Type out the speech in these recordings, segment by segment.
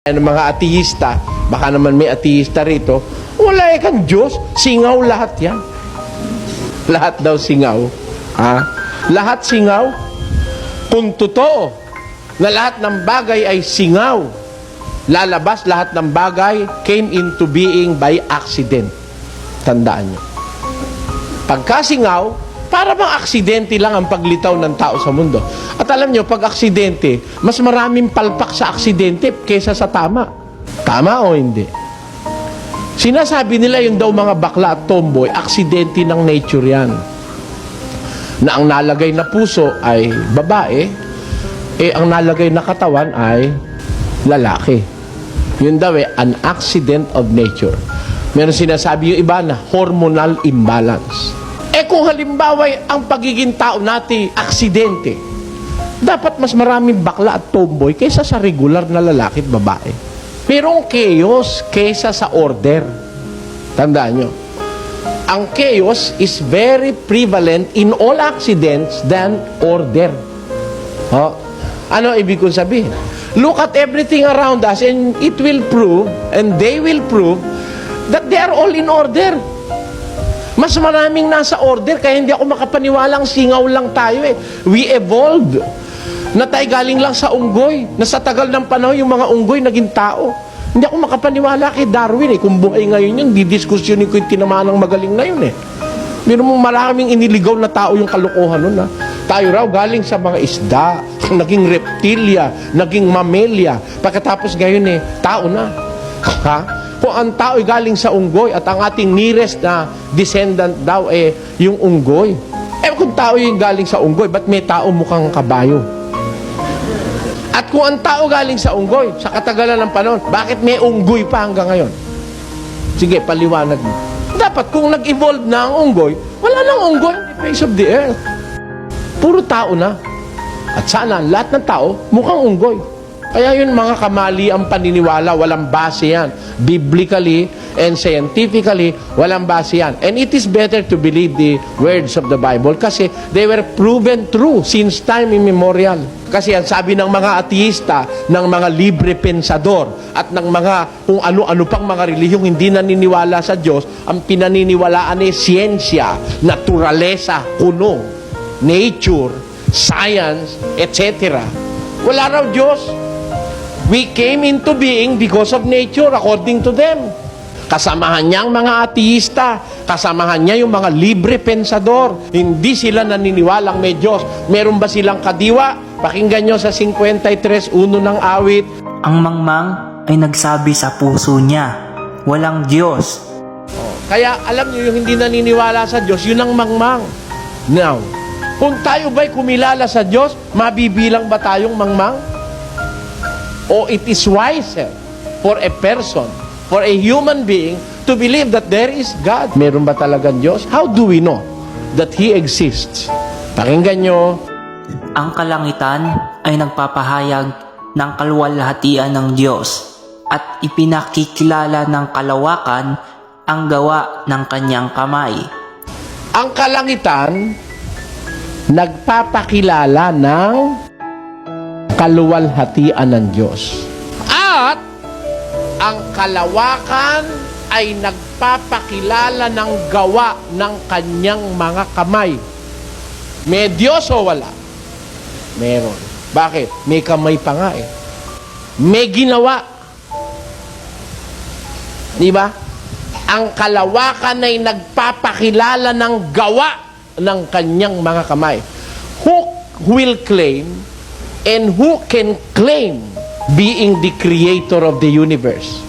ng mga ateista, baka naman may ateista rito, wala kang Diyos, singaw lahat yan. Lahat daw singaw. Ha? Lahat singaw. Kung totoo na lahat ng bagay ay singaw, lalabas lahat ng bagay came into being by accident. Tandaan nyo. Pagkasingaw, para bang aksidente lang ang paglitaw ng tao sa mundo. At alam nyo, pag aksidente, mas maraming palpak sa aksidente kaysa sa tama. Tama o hindi? Sinasabi nila yung daw mga bakla at tomboy, aksidente ng nature yan. Na ang nalagay na puso ay babae, ang nalagay na katawan ay lalaki. Yun daw an accident of nature. Meron sinasabi yung iba na hormonal imbalance. Kung halimbawa ang pagiging tao natin aksidente, dapat mas maraming bakla at tomboy kaysa sa regular na lalaki at babae. Merong chaos kaysa sa order. Tandaan nyo. Ang chaos is very prevalent in all accidents than order. Ano ibig kong sabihin? Look at everything around us and it will prove, and they will prove, that they are all in order. Mas maraming nasa order, kaya hindi ako makapaniwalang singaw lang tayo We evolved. Na tayo galing lang sa unggoy. Na sa tagal ng panahon, yung mga unggoy naging tao. Hindi ako makapaniwala kay Darwin Kung buhay ngayon yun, didiskusyonin ko yung tinamaan ng magaling na yun Meron mong maraming iniligaw na tao yung kalokohan nun Tayo raw galing sa mga isda, naging reptilia, naging mammalia. Pagkatapos ngayon tao na. Kung ang tao ay galing sa unggoy at ang ating nearest na descendant daw yung unggoy. Kung tao yung galing sa unggoy, ba't may tao mukhang kabayo? At kung ang tao galing sa unggoy, sa katagalan ng panahon, bakit may unggoy pa hanggang ngayon? Sige, paliwanag mo. Dapat kung nag-evolve na ang unggoy, wala nang unggoy on the face of the earth. Puro tao na. At sana lahat ng tao mukhang unggoy. Kaya yun mga kamali ang paniniwala, walang base yan. Biblically and scientifically, walang base yan. And it is better to believe the words of the Bible kasi they were proven true since time immemorial. Kasi ang sabi ng mga ateista, ng mga libre pensador, at ng mga kung ano-ano pang mga relihiyong hindi naniniwala sa Diyos, ang pinaniniwalaan ay siyensya, naturalesa, kuno, nature, science, etc. Wala raw Diyos. We came into being because of nature, according to them. Kasamahan niya ang mga ateista, kasamahan niya yung mga libre pensador. Hindi sila naniniwalang may Diyos. Meron ba silang kadiwa? Pakinggan nyo sa 53:1 ng awit. Ang mangmang ay nagsabi sa puso niya, walang Diyos. Kaya alam niyo yung hindi naniniwala sa Diyos, yun ang mangmang. Now, kung tayo ba'y kumilala sa Diyos, mabibilang ba tayong mangmang? O it is wiser for a person, for a human being, to believe that there is God. Meron ba talagang Diyos? How do we know that He exists? Pakinggan nyo. Ang kalangitan ay nagpapahayag ng kaluwalhatian ng Diyos at ipinakikilala ng kalawakan ang gawa ng kanyang kamay. Ang kalangitan nagpapakilala ng kaluwalhatian ng Diyos. At ang kalawakan ay nagpapakilala ng gawa ng kanyang mga kamay. May Diyos o wala? Meron. Bakit? May kamay pa nga May ginawa. Di ba? Ang kalawakan ay nagpapakilala ng gawa ng kanyang mga kamay. Who will claim and who can claim being the creator of the universe?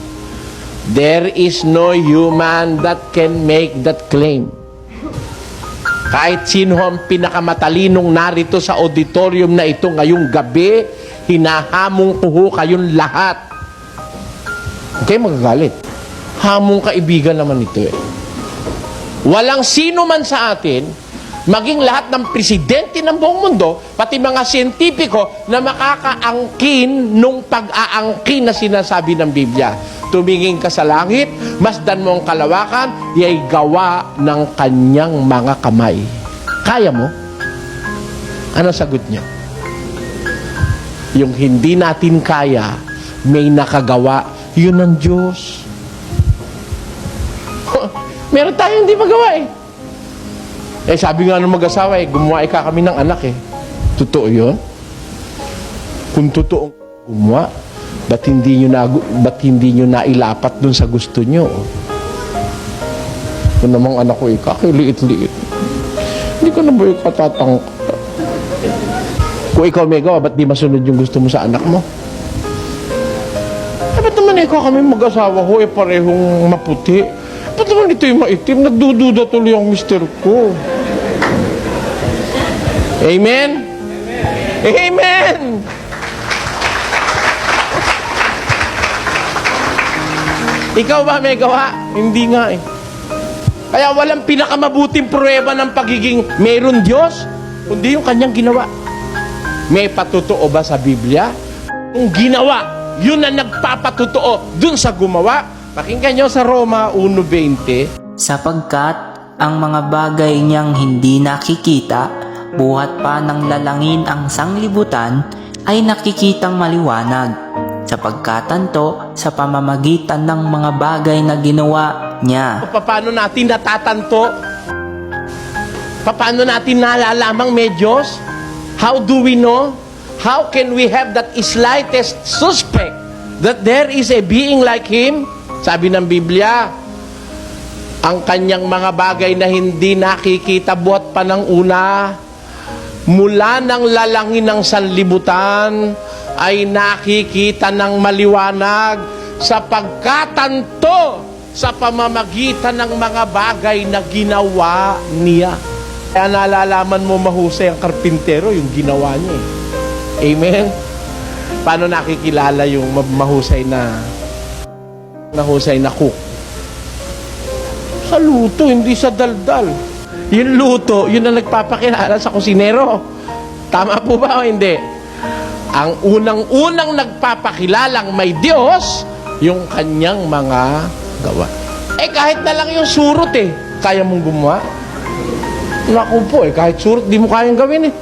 There is no human that can make that claim. Kahit sino ang pinakamatalinong narito sa auditorium na ito ngayong gabi, hinahamong ko kayong lahat. Okay, magagalit. Hamong kaibigan naman ito Walang sino man sa atin, maging lahat ng presidente ng buong mundo, pati mga siyentipiko na makakaangkin nung pag-aangkin na sinasabi ng Biblia. Tumingin ka sa langit, masdan mo ang kalawakan, yay gawa ng kanyang mga kamay. Kaya mo? Ano sagot niyo? Yung hindi natin kaya, may nakagawa. Yun ang Diyos. Meron tayong hindi magawa eh. Eh sabi nga ng mag-asawa eh, gumawa ka kami ng anak eh. Totoo yun? Kung totoo gumawa, ba't hindi nyo nailapat dun sa gusto nyo? Kung namang anak ko eh, kakiliit-liit. Hindi ko na ba yung katatangka? Kung ikaw may gawa, ba't di masunod yung gusto mo sa anak mo? Eh, ba't naman ikaw kami mag-asawa ko eh, parehong maputi? Ba't naman ito yung maitim? Nagdududa tuloy ang mister ko. Amen? Amen! Ikaw ba may gawa? Hindi nga eh. Kaya walang pinakamabuting pruweba ng pagiging meron Diyos, kundi yung kanyang ginawa. May patotoo ba sa Biblia? Kung ginawa, yun na nagpapatotoo dun sa gumawa. Pakinggan nyo sa Roma 1:20. Sapagkat ang mga bagay niyang hindi nakikita, buhat pa ng lalangin ang sanglibutan, ay nakikitang maliwanag. Sapagkat tanto sa pamamagitan ng mga bagay na ginawa niya. Paano natin natatanto? Paano natin nalalamang may Diyos? How do we know? How can we have that slightest suspect that there is a being like Him? Sabi ng Biblia, ang kanyang mga bagay na hindi nakikita buhat pa ng una, mula ng lalangin ng sanlibutan, ay nakikita ng maliwanag sa pagkatanto sa pamamagitan ng mga bagay na ginawa niya. Kaya nalalaman mo mahusay ang karpintero, yung ginawa niya eh. Amen? Paano nakikilala yung mahusay na cook? Sa luto, hindi sa daldal. Yung luto, yun ang nagpapakilala sa kusinero. Tama po ba o hindi? Ang unang-unang nagpapakilalang may Diyos, yung kanyang mga gawa. Eh kahit na lang yung surot eh, kaya mong gumawa? Naku po eh, kahit surot, di mo kayang gawin eh.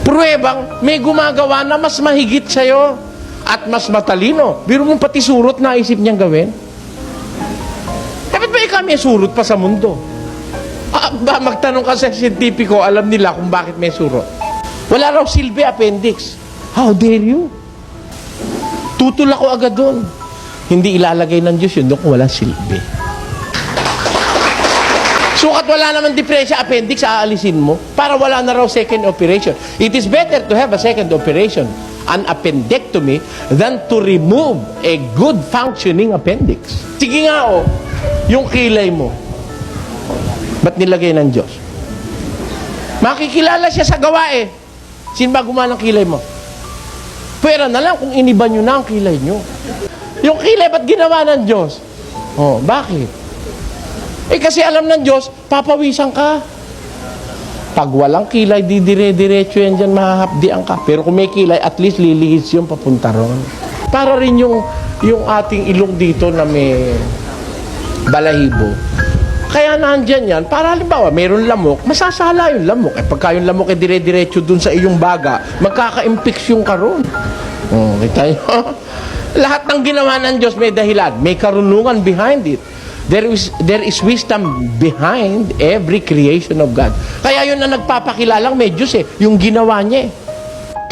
Pruwebang may gumagawa na mas mahigit sa'yo at mas matalino. Biro mo pati surot na isip niyang gawin. Dapat ba ikaw may surot pa sa mundo? Ba magtanong ka sa siyentipiko, alam nila kung bakit may surot. Wala raw silbi appendix. How dare you? Tutol ako agad doon. Hindi ilalagay ng Diyos yun doon kung wala silbi. Sukat wala naman diferensya appendix, aalisin mo para wala na raw second operation. It is better to have a second operation, an appendectomy, than to remove a good functioning appendix. Sige nga yung kilay mo, ba't nilagay ng Diyos? Makikilala siya sa gawa eh. Sino ba gumawa ng kilay mo? Pwera na lang kung iniba nyo na ang kilay nyo. Yung kilay, ba't ginawa ng Diyos? Oh, bakit? Eh kasi alam ng Diyos, papawisan ka. Pag walang kilay, di dire-diretso yan dyan, mahahapdian ka. Pero kung may kilay, at least lilihis yung papunta ron. Para rin yung ating ilong dito na may balahibo. Kaya nandyan yan, para halimbawa, mayroon lamok, masasala yung lamok. Eh pagka yung lamok ay dire-diretso dun sa iyong baga, magkaka-infeksyon ka ron. Oh, kita nyo? Lahat ng ginawa ng Diyos may dahilan, may karunungan behind it. There is wisdom behind every creation of God. Kaya yun na nagpapakilalang may Diyos eh, yung ginawa niya eh.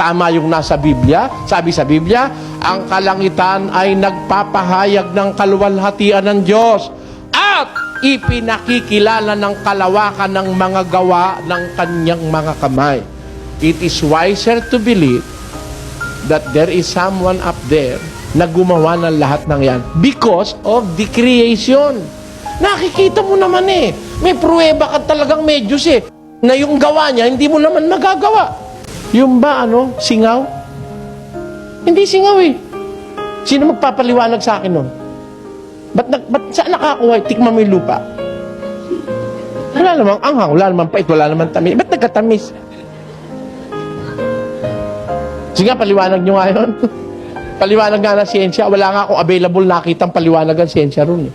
Tama yung nasa Biblia. Sabi sa Biblia, ang kalangitan ay nagpapahayag ng kaluwalhatian ng Diyos at ipinakikilala ng kalawakan ng mga gawa ng kanyang mga kamay. It is wiser to believe that there is someone up there na gumawa ng lahat ng yan because of the creation. Nakikita mo naman eh. May pruweba ka talagang may Diyos eh. Na yung gawa niya, hindi mo naman magagawa. Yung ba, singaw? Hindi singaw eh. Sino magpapaliwanag sa akin nun? Ba't saan nakakuha? Tikman mo yung lupa. Wala namang anghang, wala namang pait, wala namang tamis. Ba't nagkatamis? Sige nga, paliwanag nyo nga yun. Paliwanag nga ng siyensya. Wala nga akong available nakitang paliwanag ang siyensya ron eh.